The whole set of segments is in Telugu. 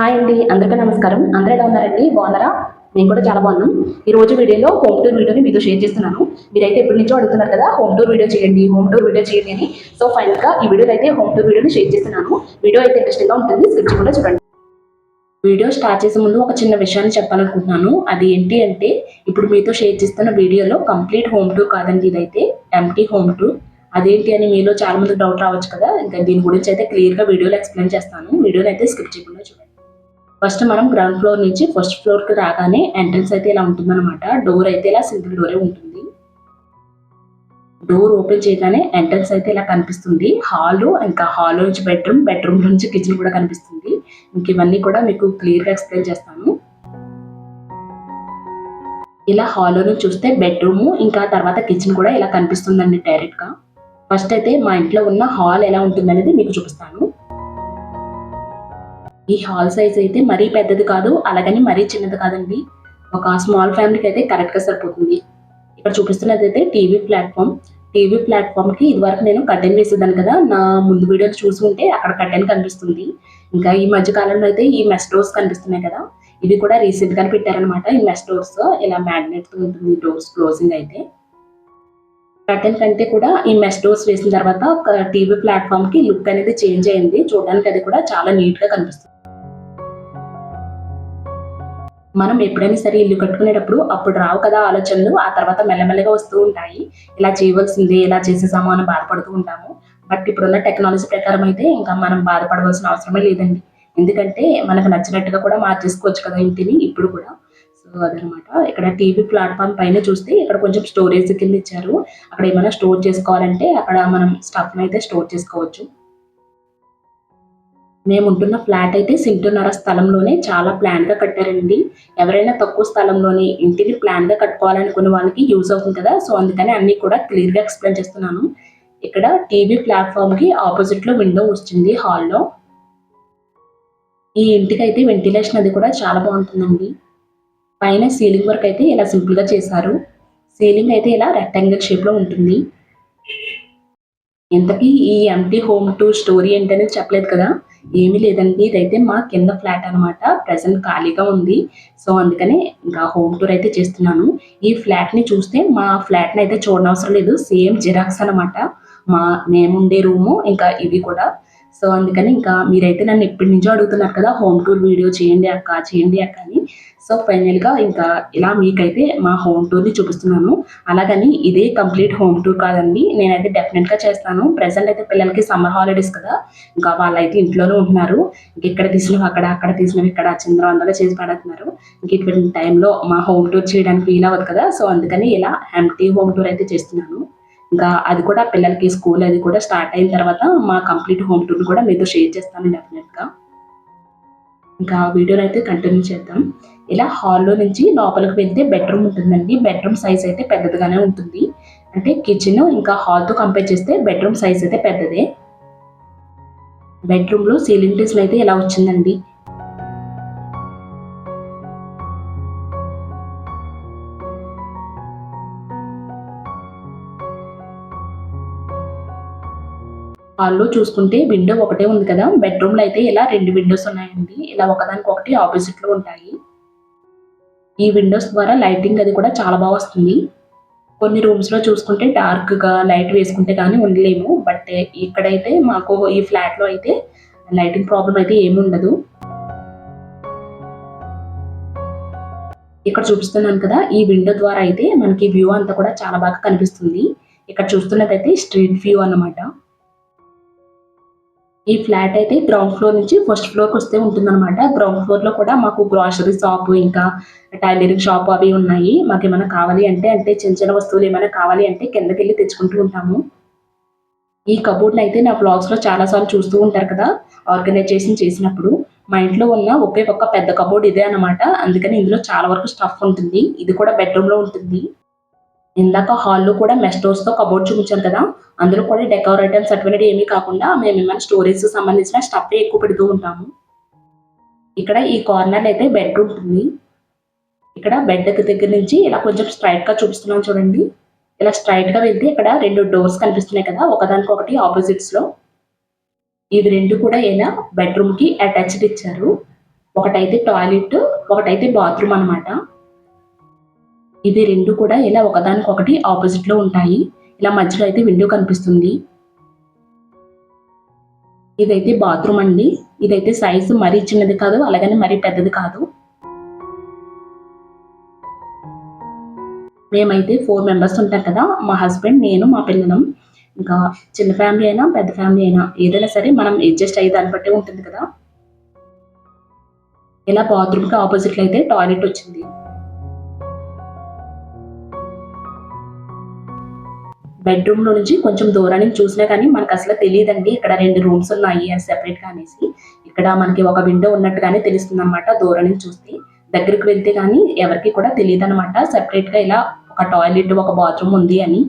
హాయ్ అండి, అందరికీ నమస్కారం. అందరూ ఎలా ఉన్నారండి? బాగున్నారా? నేను కూడా చాలా బాగున్నాను. ఈ రోజు వీడియోలో హోమ్ టూర్ వీడియోని మీతో షేర్ చేస్తున్నాను. మీరైతే ఎప్పటి నుంచో అడుగుతున్నారు కదా, హోమ్ టూర్ వీడియో చేయండి, హోమ్ టూర్ వీడియో చేయండి అని. సో ఫైనల్గా ఈ వీడియోలో అయితే హోమ్ టూర్ వీడియోని షేర్ చేస్తున్నాను. వీడియో అయితే ఇంట్రెస్టింగ్గా ఉంటుంది, స్కిప్ చేయకుండా చూడండి. వీడియో స్టార్ట్ చేసే ముందు ఒక చిన్న విషయాన్ని చెప్పాలనుకుంటున్నాను. అది ఏంటి అంటే, ఇప్పుడు మీతో షేర్ చేస్తున్న వీడియోలో కంప్లీట్ హోమ్ టూర్ కాదండి, ఇదైతే ఎంటీ హోమ్ టూర్. అదేంటి అని మీలో చాలా మంది డౌట్ రావచ్చు కదా. ఇంకా దీని గురించి అయితే క్లియర్గా వీడియోలో ఎక్స్ప్లెయిన్ చేస్తాను. వీడియోని అయితే స్కిప్ చేయకుండా చూడండి. ఫస్ట్ మనం గ్రౌండ్ ఫ్లోర్ నుంచి ఫస్ట్ ఫ్లోర్ కి రాగానే ఎంట్రన్స్ అయితే ఇలా ఉంటుందన్నమాట. డోర్ అయితే ఇలా సింగిల్ డోరే ఉంటుంది. డోర్ ఓపెన్ చేయగానే ఎంట్రన్స్ అయితే ఇలా కనిపిస్తుంది. హాల్, ఇంకా హాల్ నుంచి బెడ్రూమ్, బెడ్రూమ్ నుంచి కిచెన్ కూడా కనిపిస్తుంది. ఇంక ఇవన్నీ కూడా మీకు క్లియర్ గా ఎక్స్ప్లెయిన్ చేస్తాను. ఇలా హాల్లో నుంచి చూస్తే బెడ్రూమ్, ఇంకా తర్వాత కిచెన్ కూడా ఇలా కనిపిస్తుందండి డైరెక్ట్ గా. ఫస్ట్ అయితే మా ఇంట్లో ఉన్న హాల్ ఎలా ఉంటుందనేది మీకు చూపిస్తాను. ఈ హాల్ సైజ్ అయితే మరీ పెద్దది కాదు, అలాగని మరీ చిన్నది కాదండి. ఒక స్మాల్ ఫ్యామిలీకి అయితే కరెక్ట్ గా సరిపోతుంది. ఇక్కడ చూపిస్తున్నది అయితే టీవీ ప్లాట్ఫామ్. టీవీ ప్లాట్ఫామ్ కి ఇదివరకు నేను కర్టెన్ వేసేదాన్ని కదా, నా ముందు వీడియోలు చూసి ఉంటే అక్కడ కర్టెన్ కనిపిస్తుంది. ఇంకా ఈ మధ్య కాలంలో అయితే ఈ మెస్ డోర్స్ కనిపిస్తున్నాయి కదా, ఇవి కూడా రీసెంట్ గా పెట్టారనమాట. ఈ మెస్ డోర్స్ ఇలా మ్యాగ్నెట్ తో ఉంటుంది డోర్స్ క్లోజింగ్ అయితే. కర్టెన్ కంటే కూడా ఈ మెస్ డోర్స్ వేసిన తర్వాత ఒక టీవీ ప్లాట్ఫామ్ కి లుక్ అనేది చేంజ్ అయింది. చూడడానికి అది కూడా చాలా నీట్ గా కనిపిస్తుంది. మనం ఎప్పుడైనా సరే ఇల్లు కట్టుకునేటప్పుడు అప్పుడు రావు కదా ఆలోచనలు, ఆ తర్వాత మెల్లమెల్లగా వస్తూ ఉంటాయి. ఇలా చేయవలసిందే, ఇలా చేసేసాము అని బాధపడుతూ ఉంటాము. బట్ ఇప్పుడున్న టెక్నాలజీ ప్రకారం అయితే ఇంకా మనం బాధపడవలసిన అవసరమే లేదండి. ఎందుకంటే మనకు నచ్చినట్టుగా కూడా మార్చేసుకోవచ్చు కదా ఇంటిని ఇప్పుడు కూడా. సో అదనమాట. ఇక్కడ టీవీ ప్లాట్ఫామ్ పైన చూస్తే ఇక్కడ కొంచెం స్టోరేజ్ కింద ఇచ్చారు. అక్కడ ఏమైనా స్టోర్ చేసుకోవాలంటే అక్కడ మనం స్టఫ్ అయితే స్టోర్ చేసుకోవచ్చు. మేము ఉంటున్న ఫ్లాట్ అయితే సెంటున్నర స్థలంలోనే చాలా ప్లాన్ గా కట్టారండి. ఎవరైనా తక్కువ స్థలంలోని ఇంటిని ప్లాన్ గా కట్టుకోవాలనుకునే వాళ్ళకి యూజ్ అవుతుంది కదా. సో అందుకని అన్ని కూడా క్లియర్ గా ఎక్స్ప్లెయిన్ చేస్తున్నాను. ఇక్కడ టీవీ ప్లాట్ఫామ్ కి ఆపోజిట్ లో విండో వస్తుంది హాల్లో. ఈ ఇంటికి అయితే వెంటిలేషన్ అది కూడా చాలా బాగుంటుందండి. పైన సీలింగ్ వర్క్ అయితే ఇలా సింపుల్ గా చేశారు. సీలింగ్ అయితే ఇలా రెక్టాంగిల్ షేప్ లో ఉంటుంది. ఇంతకీ ఈ ఎంటీ హోమ్ టూర్ స్టోరీ ఏంటనేది చెప్పలేదు కదా. ఏమీ లేదండి, ఇదైతే మా కింద ఫ్లాట్ అనమాట. ప్రెసెంట్ ఖాళీగా ఉంది. సో అందుకని ఇంకా హోమ్ టూర్ అయితే చేస్తున్నాను. ఈ ఫ్లాట్ ని చూస్తే మా ఫ్లాట్ ని అయితే చూడనవసరం లేదు, సేమ్ జిరాక్స్ అనమాట. మేముండే రూము ఇంకా ఇవి కూడా. సో అందుకని ఇంకా మీరైతే నన్ను ఎప్పటి నుంచో అడుగుతున్నారు కదా, హోమ్ టూర్ వీడియో చేయండి అక్క, చేయండి అక్క అని. సో ఫైనల్ గా ఇంకా ఇలా మీకైతే మా హోమ్ టూర్ ని చూపిస్తున్నాను. అలాగని ఇదే కంప్లీట్ హోమ్ టూర్ కాదండి, నేనైతే డెఫినెట్ గా చేస్తాను. ప్రెసెంట్ అయితే పిల్లలకి సమ్మర్ హాలిడేస్ కదా, ఇంకా వాళ్ళైతే ఇంట్లోనే ఉంటున్నారు. ఇంక ఇక్కడ తీసినవి అక్కడ, అక్కడ తీసినవి ఇక్కడ చంద్రవందగా చేసి పడుతున్నారు. ఇంక ఇటువంటి టైంలో మా హోమ్ టూర్ చేయడానికి వీల్ అవ్వదు కదా. సో అందుకని ఇలా ఎంటీ హోమ్ టూర్ అయితే చేస్తున్నాను. ఇంకా అది కూడా పిల్లలకి స్కూల్ అది కూడా స్టార్ట్ అయిన తర్వాత మా కంప్లీట్ హోమ్ టూర్ కూడా మీతో షేర్ చేస్తాను డెఫినెట్ గా. ఇంకా వీడియోని అయితే కంటిన్యూ చేద్దాం. ఇలా హాల్లో నుంచి లోపలికి వెళ్తే బెడ్రూమ్ ఉంటుందండి. బెడ్రూమ్ సైజ్ అయితే పెద్దదిగానే ఉంటుంది. అంటే కిచెన్ ఇంకా హాల్తో కంపేర్ చేస్తే బెడ్రూమ్ సైజ్ అయితే పెద్దదే. బెడ్రూమ్ లో సీలింగ్ డిజైన్ అయితే ఇలా వచ్చిందండి. హాల్లో చూసుకుంటే విండో ఒకటే ఉంది కదా, బెడ్రూమ్ లో అయితే ఇలా 2 విండోస్ ఉన్నాయండి. ఇలా ఒకదానికొకటి ఆపోజిట్ లో ఉంటాయి. ఈ విండోస్ ద్వారా లైటింగ్ అది కూడా చాలా బాగా వస్తుంది. కొన్ని రూమ్స్ లో చూసుకుంటే డార్క్ గా లైట్ వేసుకుంటే కానీ ఉండలేము. బట్ ఇక్కడైతే మాకు ఈ ఫ్లాట్ లో అయితే లైటింగ్ ప్రాబ్లం అయితే ఏమి ఉండదు. ఇక్కడ చూపిస్తున్నాను కదా, ఈ విండో ద్వారా అయితే మనకి వ్యూ అంతా కూడా చాలా బాగా కనిపిస్తుంది. ఇక్కడ చూస్తున్నదైతే స్ట్రీట్ వ్యూ అన్నమాట. ఈ ఫ్లాట్ అయితే గ్రౌండ్ ఫ్లోర్ నుంచి ఫస్ట్ ఫ్లోర్ కి వస్తే ఉంటుందన్నమాట. గ్రౌండ్ ఫ్లోర్ లో కూడా మాకు గ్రాసరీ షాప్, ఇంకా టైలరింగ్ షాప్ అవి ఉన్నాయి. మాకు ఏమైనా కావాలి అంటే చిన్న చిన్న వస్తువులు ఏమైనా కావాలి అంటే కిందకి వెళ్ళి తెచ్చుకుంటూ ఉంటాము. ఈ కబోర్డ్ అయితే నా బ్లాగ్స్ లో చాలా సార్లు చూస్తూ ఉంటారు కదా, ఆర్గనైజేషన్ చేసినప్పుడు. మా ఇంట్లో ఉన్న ఒకే ఒక్క పెద్ద కబోర్డ్ ఇదే అనమాట. అందుకని ఇందులో చాలా వరకు స్టఫ్ ఉంటుంది. ఇది కూడా బెడ్రూమ్ లో ఉంటుంది. ఇందాక హాల్లో కూడా మెష్ డోర్స్ తో కబోర్డ్ చూపించాను కదా, అందులో కూడా డెకోర్ ఐటమ్స్ అటువంటివి ఏమీ కాకుండా మేము ఏమైనా స్టోరేజ్ సంబంధించిన స్టఫ్ ఎక్కువ పెడుతూ ఉంటాము. ఇక్కడ ఈ కార్నర్ అయితే బెడ్ ఉంటుంది. ఇక్కడ బెడ్ దగ్గర నుంచి ఇలా కొంచెం స్ట్రైట్ గా చూపిస్తున్నాను చూడండి. ఇలా స్ట్రైట్ గా వెళ్తే ఇక్కడ 2 డోర్స్ కనిపిస్తున్నాయి కదా, ఒకదానికొకటి ఆపోజిట్స్ లో. ఇవి 2 కూడా ఇలా బెడ్రూమ్ కి అటాచ్డ్ ఇచ్చారు. ఒకటైతే టాయిలెట్, ఒకటైతే బాత్రూమ్ అన్నమాట. ఇవి రెండు కూడా ఇలా ఒకదానికొకటి ఆపోజిట్ లో ఉంటాయి. ఇలా మధ్యలో అయితే విండో కనిపిస్తుంది. ఇదైతే బాత్రూమ్ అండి. ఇదైతే సైజు మరీ చిన్నది కాదు, అలాగని మరీ పెద్దది కాదు. మేమైతే 4 మెంబర్స్ ఉంటాం కదా, మా హస్బెండ్, నేను, మా పిల్లలం. ఇంకా చిన్న ఫ్యామిలీ అయినా పెద్ద ఫ్యామిలీ అయినా ఏదైనా సరే మనం అడ్జస్ట్ అయ్యే దాన్ని బట్టి ఉంటుంది కదా. ఇలా బాత్రూమ్ కి ఆపోజిట్ లో అయితే టాయిలెట్ వచ్చింది. బెడ్రూమ్ లో నుంచి కొంచెం దూరానికి చూసినా కానీ మనకు అసలు తెలియదండి ఇక్కడ 2 రూమ్స్ ఉన్నాయి అని సెపరేట్ గా అనేసి. ఇక్కడ మనకి ఒక విండో ఉన్నట్టుగానే తెలుస్తుంది అనమాట దూరం నుంచి చూస్తే. దగ్గరికి వెళ్తే కానీ ఎవరికి కూడా తెలియదు అనమాట సెపరేట్ గా ఇలా ఒక టాయిలెట్, ఒక బాత్రూమ్ ఉంది అని.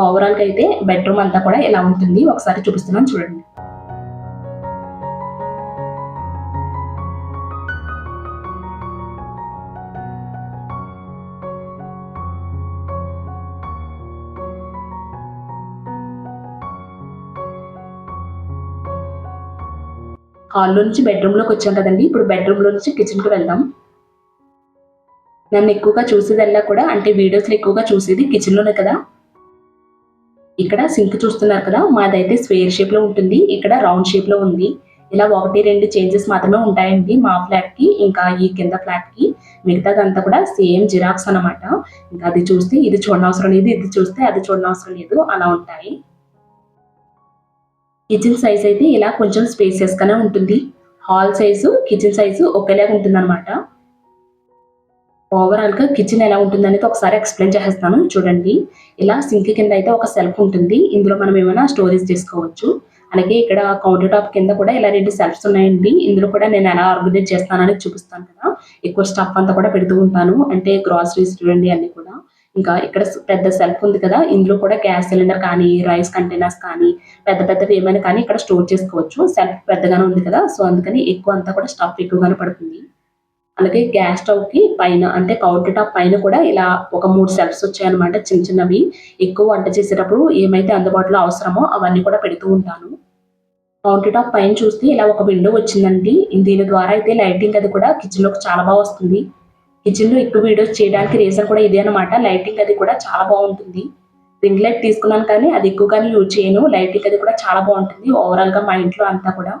ఓవరాల్ గా అయితే బెడ్రూమ్ అంతా కూడా ఇలా ఉంటుంది. ఒకసారి చూపిస్తున్నాను చూడండి. హాల్లో నుంచి బెడ్రూమ్ లోకి వచ్చాం కదండి. ఇప్పుడు బెడ్రూమ్ లో నుంచి కిచెన్ కి వెళ్దాం. నన్ను ఎక్కువగా చూసేదల్లా కూడా అంటే వీడియోస్ లో ఎక్కువగా చూసేది కిచెన్ లోనే కదా. ఇక్కడ సింక్ చూస్తున్నారు కదా, మాదైతే స్క్వేర్ షేప్ లో ఉంటుంది, ఇక్కడ రౌండ్ షేప్ లో ఉంది. ఇలా 1-2 చేంజెస్ మాత్రమే ఉంటాయండి మా ఫ్లాట్ కి ఇంకా ఈ కింద ఫ్లాట్ కి. మిగతాదంతా కూడా సేమ్ జిరాక్స్ అన్నమాట. ఇంకా అది చూస్తే ఇది చూడనవసరం లేదు, ఇది చూస్తే అది చూడనవసరం లేదు, అలా ఉంటాయి. కిచెన్ సైజ్ అయితే ఇలా కొంచెం స్పేసియస్ గానే ఉంటుంది. హాల్ సైజు, కిచెన్ సైజు ఒకేలాగా ఉంటుంది అనమాట. ఓవరాల్ గా కిచెన్ ఎలా ఉంటుంది అనేది ఒకసారి ఎక్స్ప్లెయిన్ చేసేస్తాను చూడండి. ఇలా సింక్ కింద అయితే ఒక సెల్ఫ్ ఉంటుంది. ఇందులో మనం ఏమైనా స్టోరేజ్ చేసుకోవచ్చు. అలాగే ఇక్కడ కౌంటర్ టాప్ కింద కూడా ఇలా 2 సెల్ఫ్స్ ఉన్నాయండి. ఇందులో కూడా నేను ఎలా ఆర్గనైజ్ చేస్తానని చూపిస్తాను కదా. ఎక్కువ స్టఫ్ అంతా కూడా పెడుతూ ఉంటాను, అంటే గ్రాసరీస్ చూడండి అన్ని కూడా. ఇంకా ఇక్కడ పెద్ద సెల్ఫ్ ఉంది కదా, ఇందులో కూడా గ్యాస్ సిలిండర్ కానీ, రైస్ కంటైనర్స్ కానీ, పెద్ద పెద్దవి ఏమైనా కానీ ఇక్కడ స్టోర్ చేసుకోవచ్చు. సెల్ఫ్ పెద్దగానే ఉంది కదా, సో అందుకని ఎక్కువ అంతా కూడా స్టఫ్ ఎక్కువగానే పడుతుంది. అలాగే గ్యాస్ స్టవ్ కి పైన అంటే కౌంటర్ టాప్ పైన కూడా ఇలా ఒక 3 సెల్ఫ్స్ వచ్చాయన్నమాట, చిన్న చిన్నవి. ఎక్కువ వంట చేసేటప్పుడు ఏమైతే అందుబాటులో అవసరమో అవన్నీ కూడా పెడుతూ ఉంటాను. కౌంటర్ టాప్ పైన చూస్తే ఇలా ఒక విండో వచ్చిందండి. దీని ద్వారా అయితే లైటింగ్ అది కూడా కిచెన్ లోకి చాలా బాగా వస్తుంది. కిచెన్ లో ఎక్కువ వీడియోస్ చేయడానికి రీజన్ కూడా ఇదే అనమాట. లైటింగ్ అది కూడా చాలా బాగుంటుంది. రింగ్ లైట్ తీసుకున్నాను కానీ అది ఎక్కువగానే యూజ్ చేయను. లైటింగ్ అది కూడా చాలా బాగుంటుంది ఓవరాల్ గా మా ఇంట్లో అంతా కూడా.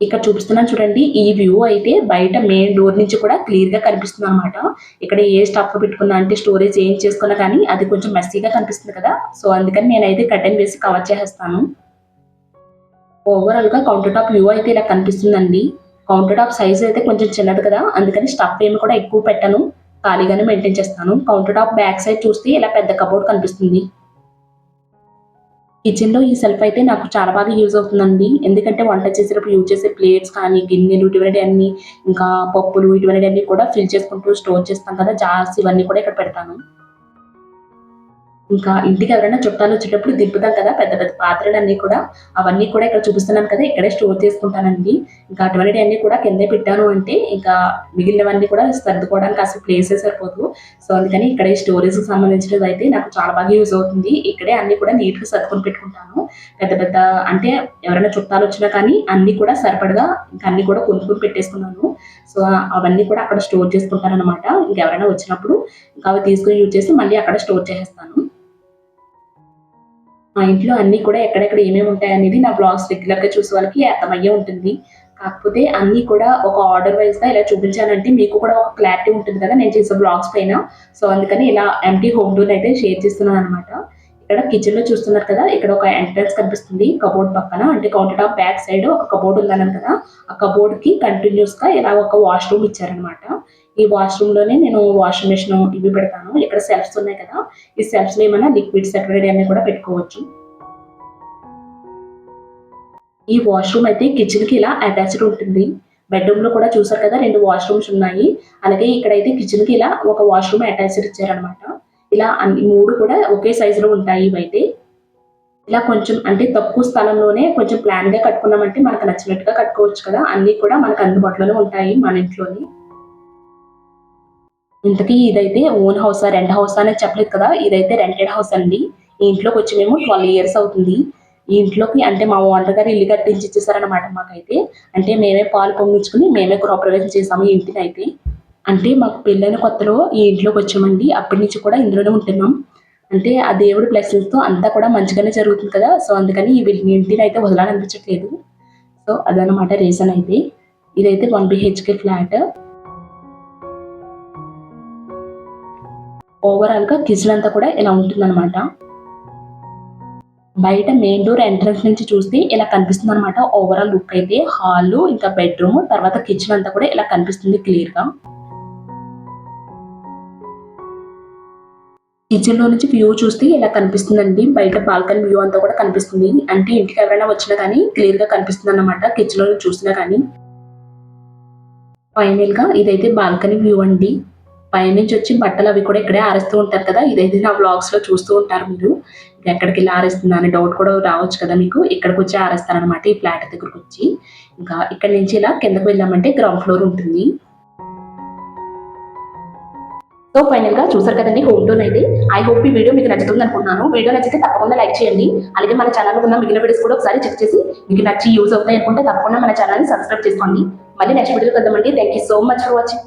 ఇక్కడ చూపిస్తున్నాను చూడండి. ఈ వ్యూ అయితే బయట మెయిన్ డోర్ నుంచి కూడా క్లియర్ గా కనిపిస్తుంది అనమాట. ఇక్కడ ఏ స్టఫ్ పెట్టుకున్నా అంటే స్టోరేజ్ ఏం చేసుకున్నా కానీ అది కొంచెం మెస్సీగా కనిపిస్తుంది కదా, సో అందుకని నేనైతే కర్టెన్ వేసి కవర్ చేసేస్తాను. ఓవరాల్ గా కౌంటర్ టాప్ వ్యూ అయితే ఇలా కనిపిస్తుందండి. కౌంటర్ టాప్ సైజ్ అయితే కొంచెం చిన్నది కదా, అందుకని స్టఫ్ ఏమి కూడా ఎక్కువ పెట్టను, ఖాళీగానే మెయింటైన్ చేస్తాను. కౌంటర్ టాప్ బ్యాక్ సైడ్ చూస్తే ఇలా పెద్ద కబోర్డ్ కనిపిస్తుంది. కిచెన్ లో ఈ సెల్ఫ్ అయితే నాకు చాలా బాగా యూజ్ అవుతుందండి. ఎందుకంటే వంట చేసేటప్పుడు యూజ్ చేసే ప్లేట్స్ కానీ, గిన్నెలు ఇటువంటి అన్ని, ఇంకా పప్పులు ఇటువంటి అన్ని కూడా ఫిల్ చేసుకుంటూ స్టోర్ చేస్తాం కదా, జార్స్ ఇవన్నీ కూడా ఇక్కడ పెడతాను. ఇంకా ఇంటికి ఎవరైనా చుట్టాలు వచ్చేటప్పుడు దింపుతాం కదా పెద్ద పెద్ద పాత్రలన్నీ కూడా, అవన్నీ కూడా ఇక్కడ చూపిస్తున్నాను కదా, ఇక్కడే స్టోర్ చేసుకుంటానండి. ఇంకా అటువంటివన్నీ కూడా కిందే పెట్టాను అంటే ఇంకా మిగిలినవన్నీ కూడా సర్దుకోవడానికి అసలు ప్లేసే సరిపోదు. సో అందుకని ఇక్కడే స్టోరేజ్కి సంబంధించినది అయితే నాకు చాలా బాగా యూజ్ అవుతుంది. ఇక్కడే అన్ని కూడా నీట్గా సర్దుకొని పెట్టుకుంటాను. పెద్ద పెద్ద అంటే ఎవరైనా చుట్టాలు వచ్చినా కానీ అన్ని కూడా సరిపడగా ఇంకా అన్ని కూడా కొనుక్కొని పెట్టేసుకున్నాను. సో అవన్నీ కూడా అక్కడ స్టోర్ చేసుకుంటాను అనమాట. ఇంకెవరైనా వచ్చినప్పుడు ఇంకా అవి తీసుకుని యూజ్ చేసి మళ్ళీ అక్కడ స్టోర్ చేసేస్తాను. మా ఇంట్లో అన్నీ కూడా ఎక్కడెక్కడ ఏమేమి ఉంటాయనేది నా బ్లాగ్స్ రెగ్యులర్‌గా చూసే వాళ్ళకి అర్థమయ్యే ఉంటుంది. కాకపోతే అన్నీ కూడా ఒక ఆర్డర్ వైస్‌గా ఇలా చూపించానంటే మీకు కూడా ఒక క్లారిటీ ఉంటుంది కదా నేను చేసే బ్లాగ్స్ పైన. సో అందుకని ఇలా ఎంప్టీ హోమ్ టూర్‌ని అయితే షేర్ చేస్తున్నాననమాట. ఇక్కడ కిచెన్‌లో చూస్తున్నారు కదా, ఇక్కడ ఒక ఎంట్రన్స్ కనిపిస్తుంది కబోర్డ్ పక్కన. అంటే కౌంటర్ టాప్ బ్యాక్ సైడ్ ఒక కబోర్డ్ ఉందన్నాను కదా, ఆ కబోర్డ్‌కి కంటిన్యూయస్‌గా ఇలా ఒక వాష్‌రూమ్ ఇచ్చారనమాట. ఈ వాష్‌రూమ్‌లోనే నేను వాషింగ్ మెషిన్ ఇవి పెడతాను. ఇక్కడ సెల్ఫ్స్ ఉన్నాయి కదా, ఈ సెల్ఫ్స్‌లో ఏమైనా లిక్విడ్స్ అటువంటివన్నీ కూడా పెట్టుకోవచ్చు. ఈ వాష్‌రూమ్ అయితే కిచెన్‌కి ఇలా అటాచ్డ్ ఉంటుంది. బెడ్‌రూమ్‌లో కూడా చూసారు కదా 2 వాష్‌రూమ్స్ ఉన్నాయి. అలాగే ఇక్కడైతే కిచెన్‌కి ఇలా ఒక వాష్‌రూమ్ అటాచ్డ్ ఇచ్చారనమాట. ఇలా అన్ని 3 కూడా ఒకే సైజులో ఉంటాయి ఇవైతే. ఇలా కొంచెం అంటే తక్కువ స్థలంలోనే కొంచెం ప్లాన్‌గా కట్టుకున్నామంటే మనకు నచ్చినట్టుగా కట్టుకోవచ్చు కదా, అన్నీ కూడా మనకు అందుబాటులోనే ఉంటాయి మన ఇంట్లోని. ఇంతకీ ఇదైతే ఓన్ హౌసా, రెంట్ హౌసా అనేది చెప్పలేదు కదా, ఇదైతే రెంటెడ్ హౌస్ అండి. ఈ ఇంట్లోకొచ్చి మేము 12 ఇయర్స్ అవుతుంది. ఈ ఇంట్లోకి అంటే మా ఓనర్ గారు ఇల్లు కట్టించి ఇచ్చేసారనమాట మాకైతే. అంటే మేమే పాలు పొంగించుకుని మేమే గృహప్రవేశం చేసాము ఈ ఇంటిని అయితే. అంటే మాకు పెళ్ళైన కొత్తలో ఈ ఇంట్లోకి వచ్చామండి. అప్పటి నుంచి కూడా ఇందులోనే ఉంటున్నాం. అంటే ఆ దేవుడి బ్లెస్సింగ్స్‌తో అంతా కూడా మంచిగానే జరుగుతుంది కదా! సో, అందుకని ఈ ఇంటిని అయితే వదలాలనిపించట్లేదు. సో, అదనమాట రీజన్ అయితే. ఇదైతే 1 బీహెచ్‌కే ఫ్లాట్. ఓవరాల్‌గా కిచెన్ అంతా కూడా ఇలా ఉంటుందనమాట. బయట మెయిన్ డోర్ ఎంట్రన్స్ నుంచి చూస్తే ఇలా కనిపిస్తుందనమాట ఓవరాల్ లుక్ అయితే. హాలు, ఇంకా బెడ్‌రూమ్, తర్వాత కిచెన్ అంతా కూడా ఇలా కనిపిస్తుంది క్లియర్‌గా. కిచెన్‌లో నుంచి వ్యూ చూస్తే ఇలా కనిపిస్తుందండి. బయట బాల్కనీ వ్యూ అంతా కూడా కనిపిస్తుంది. అంటే ఇంటికి ఎవరైనా వచ్చినా గానీ క్లియర్‌గా కనిపిస్తుందన్నమాట కిచెన్‌లో నుంచి చూసినా గానీ. ఫైనల్‌గా ఇదైతే బాల్కనీ వ్యూ అండి. పైనుంచి వచ్చి బట్టలు అవి కూడా ఇక్కడే ఆరేస్తూ ఉంటారు కదా! ఇదైతే నా వ్లాగ్స్‌లో చూస్తూ ఉంటారు మీరు. ఎక్కడికెళ్ళి ఆరేస్తుందా అనే డౌట్ కూడా రావచ్చు కదా మీకు. ఇక్కడికొచ్చి ఆరేస్తారనమాట ఈ ఫ్లాట్ దగ్గరకొచ్చి. ఇంకా ఇక్కడి నుంచి ఇలా కిందకి వెళ్ళామంటే గ్రౌండ్ ఫ్లోర్ ఉంటుంది. సో ఫైనల్‌గా చూసారు కదండీ హోమ్ టూర్ అయితే. ఐ హోప్ ఈ వీడియో మీకు నచ్చుతుంది అనుకుంటున్నాను. వీడియో నచ్చితే తప్పకుండా లైక్ చేయండి. అలాగే మన ఛానెల్‌లో ఉన్న మిగిలిన వీడియోస్ కూడా ఒకసారి చెక్ చేసి మీకు నచ్చి యూజ్ అవుతాయి అనుకుంటే తప్పకుండా మన ఛానెల్‌ని సబ్స్క్రైబ్ చేసుకోండి. మళ్ళీ నెక్స్ట్ వీడియోలో కలుద్దామండి. Thank you so much for watching.